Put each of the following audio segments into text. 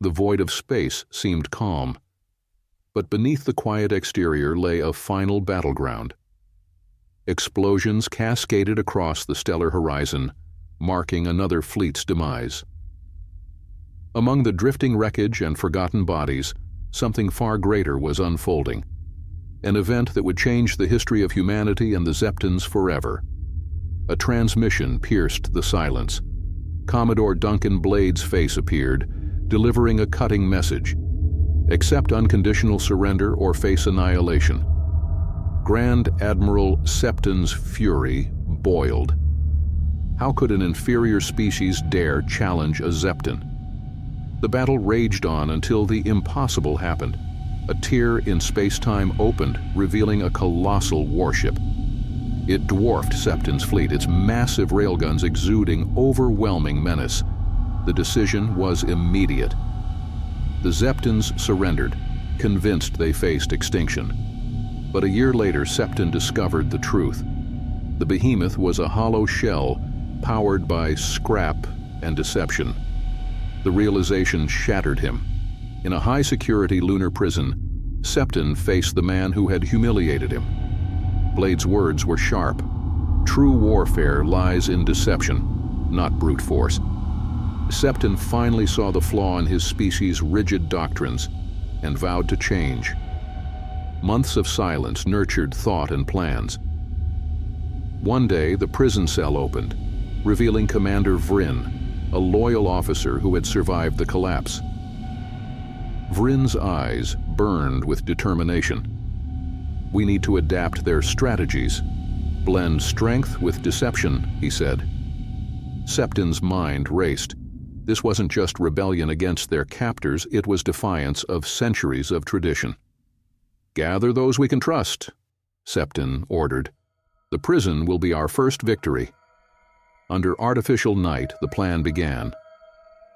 The void of space seemed calm, but beneath the quiet exterior lay a final battleground. Explosions cascaded across the stellar horizon, marking another fleet's demise. Among the drifting wreckage and forgotten bodies, something far greater was unfolding, an event that would change the history of humanity and the Zeptins forever. A transmission pierced the silence. Commodore Duncan Blade's face appeared, delivering a cutting message. Accept unconditional surrender or face annihilation. Grand Admiral Septin's fury boiled. How could an inferior species dare challenge a Zeptin? The battle raged on until the impossible happened. A tear in space-time opened, revealing a colossal warship. It dwarfed Septin's fleet, its massive railguns exuding overwhelming menace. The decision was immediate. The Zeptins surrendered, convinced they faced extinction. But a year later, Septin discovered the truth. The behemoth was a hollow shell powered by scrap and deception. The realization shattered him. In a high-security lunar prison, Septin faced the man who had humiliated him. Blade's words were sharp. True warfare lies in deception, not brute force. Septin finally saw the flaw in his species' rigid doctrines and vowed to change. Months of silence nurtured thought and plans. One day, the prison cell opened, revealing Commander Vryn, a loyal officer who had survived the collapse. Vryn's eyes burned with determination. We need to adapt their strategies. Blend strength with deception, he said. Septin's mind raced. This wasn't just rebellion against their captors, it was defiance of centuries of tradition. Gather those we can trust, Septin ordered. The prison will be our first victory. Under artificial night, the plan began.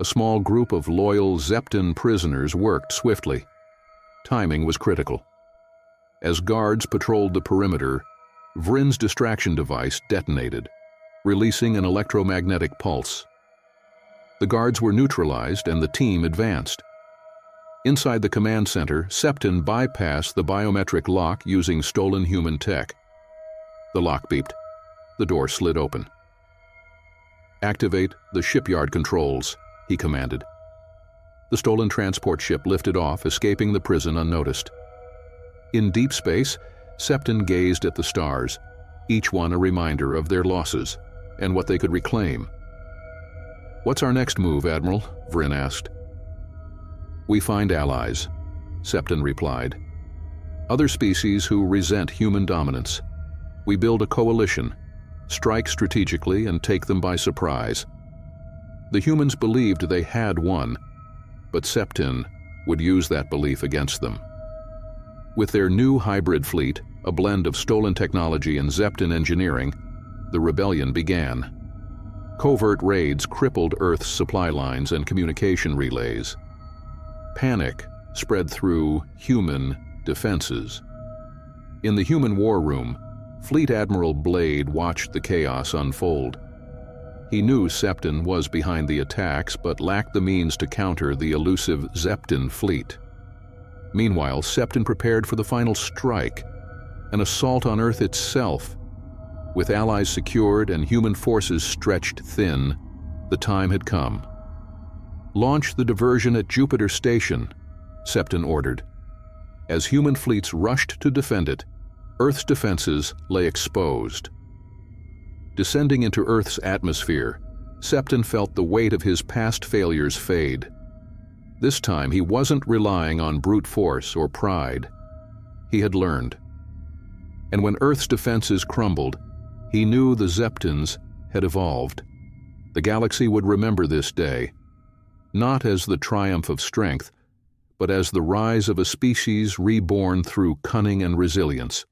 A small group of loyal Zeptin prisoners worked swiftly. Timing was critical. As guards patrolled the perimeter, Vryn's distraction device detonated, releasing an electromagnetic pulse. The guards were neutralized and the team advanced. Inside the command center, Septin bypassed the biometric lock using stolen human tech. The lock beeped. The door slid open. Activate the shipyard controls, he commanded. The stolen transport ship lifted off, escaping the prison unnoticed. In deep space, Septin gazed at the stars, each one a reminder of their losses and what they could reclaim. "What's our next move, Admiral?" Vryn asked. "We find allies," Septin replied. "Other species who resent human dominance. We build a coalition, strike strategically, and take them by surprise." The humans believed they had won, but Septin would use that belief against them. With their new hybrid fleet, a blend of stolen technology and Zeptin engineering, the rebellion began. Covert raids crippled Earth's supply lines and communication relays. Panic spread through human defenses. In the human war room, Fleet Admiral Blade watched the chaos unfold. He knew Septin was behind the attacks, but lacked the means to counter the elusive Zeptin fleet. Meanwhile, Septin prepared for the final strike, an assault on Earth itself. With allies secured and human forces stretched thin, the time had come. "Launch the diversion at Jupiter Station," Septin ordered. As human fleets rushed to defend it, Earth's defenses lay exposed. Descending into Earth's atmosphere, Septin felt the weight of his past failures fade. This time he wasn't relying on brute force or pride. He had learned. And when Earth's defenses crumbled, he knew the Zeptins had evolved. The galaxy would remember this day, not as the triumph of strength, but as the rise of a species reborn through cunning and resilience.